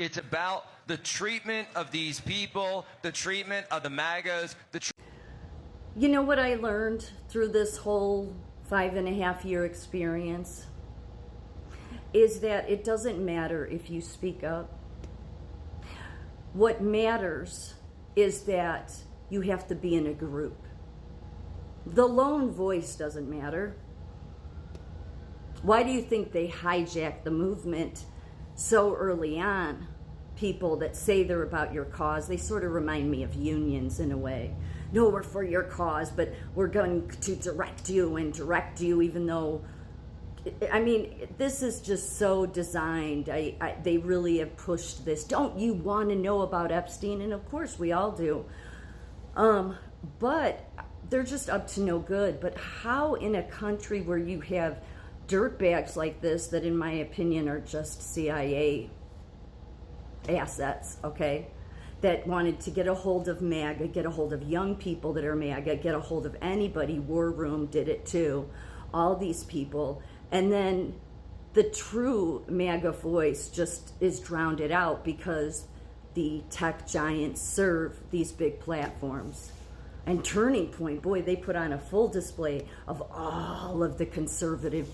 It's about the treatment of these people, the treatment of the MAGAs, You know what I learned through this whole 5.5-year experience is that it doesn't matter if you speak up. What matters is that you have to be in a group. The lone voice doesn't matter. Why do you think they hijacked the movement so early on? People that say they're about your cause, they sort of remind me of unions in a way. No, we're for your cause, but we're going to direct you even though, I mean, this is just so designed. They really have pushed this. Don't you want to know about Epstein? And of course we all do. But they're just up to no good. But how in a country where you have dirtbags like this, that in my opinion are just CIA assets, okay, that wanted to get a hold of MAGA, get a hold of young people that are MAGA, get a hold of anybody. War Room did it too. All these people. And then the true MAGA voice just is drowned it out because the tech giants serve these big platforms. And Turning Point, boy, they put on a full display of all of the conservative,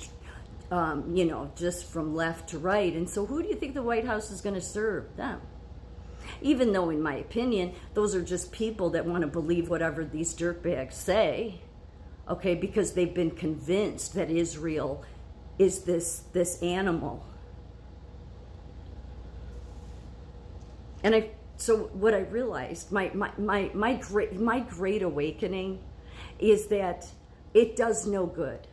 just from left to right. And so who do you think the White House is going to serve? Them. Even though, in my opinion, those are just people that want to believe whatever these dirtbags say, okay, because they've been convinced that Israel is this animal. And so what I realized, my great awakening is that it does no good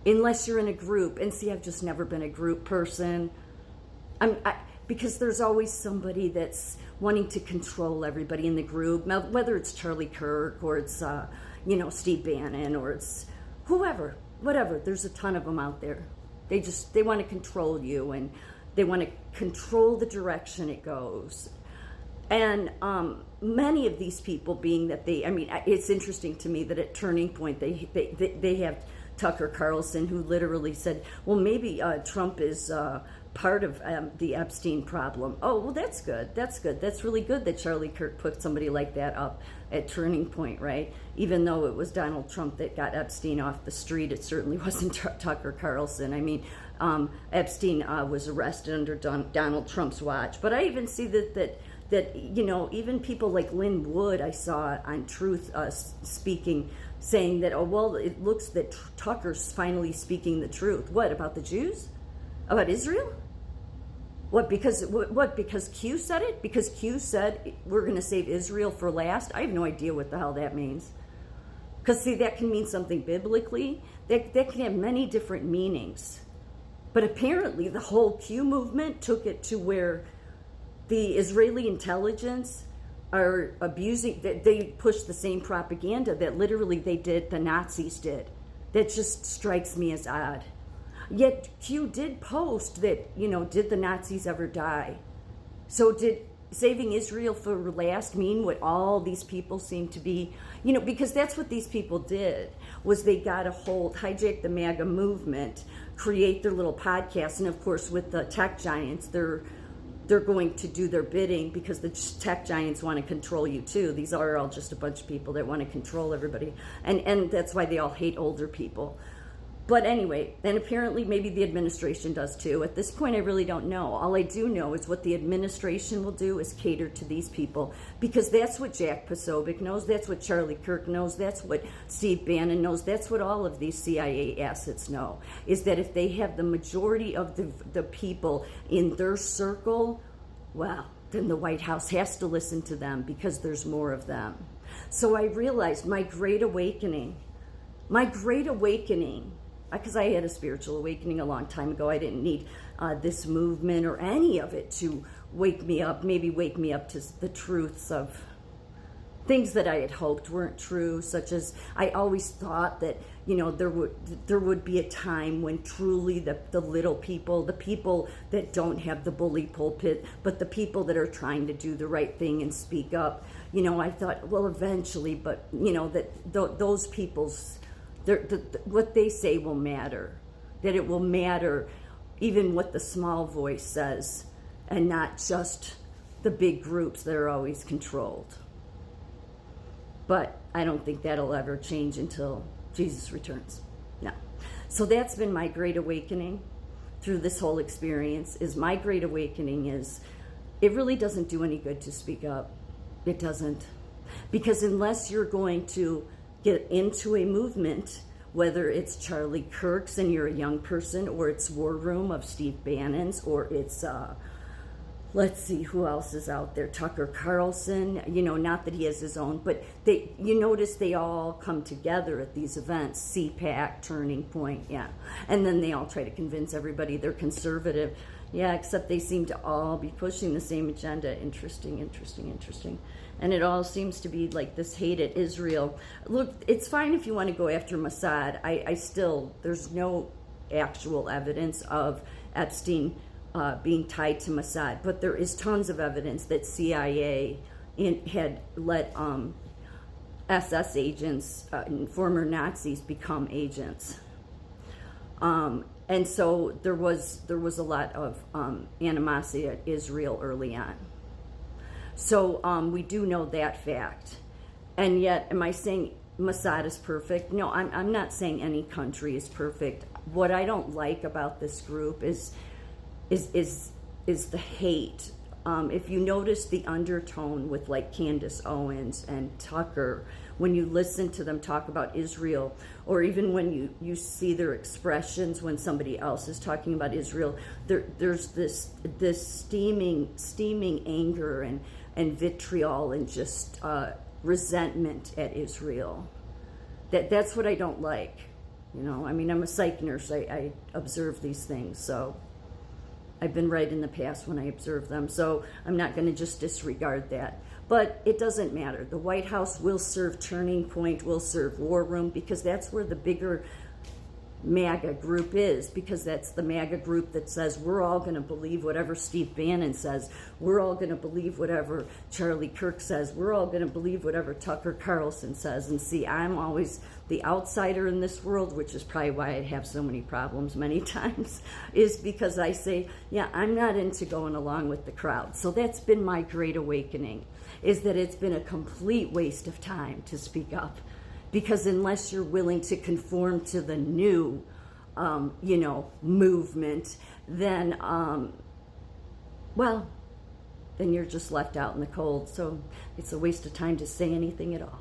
unless you're in a group. And see, I've just never been a group person. Because there's always somebody that's wanting to control everybody in the group, whether it's Charlie Kirk or it's Steve Bannon or it's whoever, whatever. There's a ton of them out there. They want to control you, and they want to control the direction it goes. And many of these people, being that it's interesting to me that at Turning Point they have Tucker Carlson, who literally said, well, maybe Trump is part of the Epstein problem. Oh, well, that's good. That's really good that Charlie Kirk put somebody like that up at Turning Point, right? Even though it was Donald Trump that got Epstein off the street, it certainly wasn't Tucker Carlson. I mean, Epstein was arrested under Donald Trump's watch. But I even see that even people like Lynn Wood, I saw on Truth speaking, saying that, oh, well, it looks that Tucker's finally speaking the truth. What, about the Jews? About Israel? What, because Q said it? Because Q said we're going to save Israel for last? I have no idea what the hell that means. Because, see, that can mean something biblically. That can have many different meanings. But apparently the whole Q movement took it to where the Israeli intelligence are abusing, that they push the same propaganda that literally the Nazis did. That just strikes me as odd. Yet Q did post that, did the Nazis ever die? So did saving Israel for last mean what all these people seem to be? Because that's what these people did, was they got a hold, hijacked the MAGA movement, create their little podcasts, and of course with the tech giants, they're going to do their bidding because the tech giants want to control you too. These are all just a bunch of people that want to control everybody. And that's why they all hate older people. But anyway, and apparently maybe the administration does too. At this point, I really don't know. All I do know is what the administration will do is cater to these people, because that's what Jack Posobiec knows. That's what Charlie Kirk knows. That's what Steve Bannon knows. That's what all of these CIA assets know, is that if they have the majority of the people in their circle, well, then the White House has to listen to them because there's more of them. So I realized my great awakening, because I had a spiritual awakening a long time ago. I didn't need this movement or any of it to wake me up to the truths of things that I had hoped weren't true, such as I always thought that, there would be a time when truly the little people, the people that don't have the bully pulpit, but the people that are trying to do the right thing and speak up, I thought, well, eventually, but, those people's, what they say will matter, that it will matter even what the small voice says. and not just the big groups that are always controlled. But I don't think that'll ever change until Jesus returns. No. So that's been my great awakening through this whole experience. Is my great awakening is it really doesn't do any good to speak up. It doesn't. Because unless you're going to get into a movement, whether it's Charlie Kirk's and you're a young person, or it's War Room of Steve Bannon's, or it's let's see who else is out there, Tucker Carlson, not that he has his own, but you notice they all come together at these events, CPAC, Turning Point, yeah, and then they all try to convince everybody they're conservative, yeah, except they seem to all be pushing the same agenda. Interesting. And it all seems to be like this hate at Israel. Look, it's fine if you want to go after Mossad. I still, there's no actual evidence of Epstein being tied to Mossad, but there is tons of evidence that CIA had let SS agents and former Nazis become agents, and so there was a lot of animosity at Israel early on. So we do know that fact, and yet, am I saying Mossad is perfect? No, I'm not saying any country is perfect. What I don't like about this group is the hate. If you notice the undertone with like Candace Owens and Tucker, when you listen to them talk about Israel, or even when you see their expressions when somebody else is talking about Israel, there's this steaming anger and vitriol and just resentment at Israel. That's what I don't like. I'm a psych nurse. I observe these things, so I've been right in the past when I observe them, so I'm not going to just disregard that. But it doesn't matter. The White House will serve Turning Point, will serve War Room, because that's where the bigger MAGA group is, because that's the MAGA group that says we're all going to believe whatever Steve Bannon says. We're all going to believe whatever Charlie Kirk says. We're all going to believe whatever Tucker Carlson says. And see, I'm always the outsider in this world, which is probably why I have so many problems many times, is because I say, yeah, I'm not into going along with the crowd. So that's been my great awakening, is that it's been a complete waste of time to speak up. Because unless you're willing to conform to the new, movement, then, then you're just left out in the cold. So it's a waste of time to say anything at all.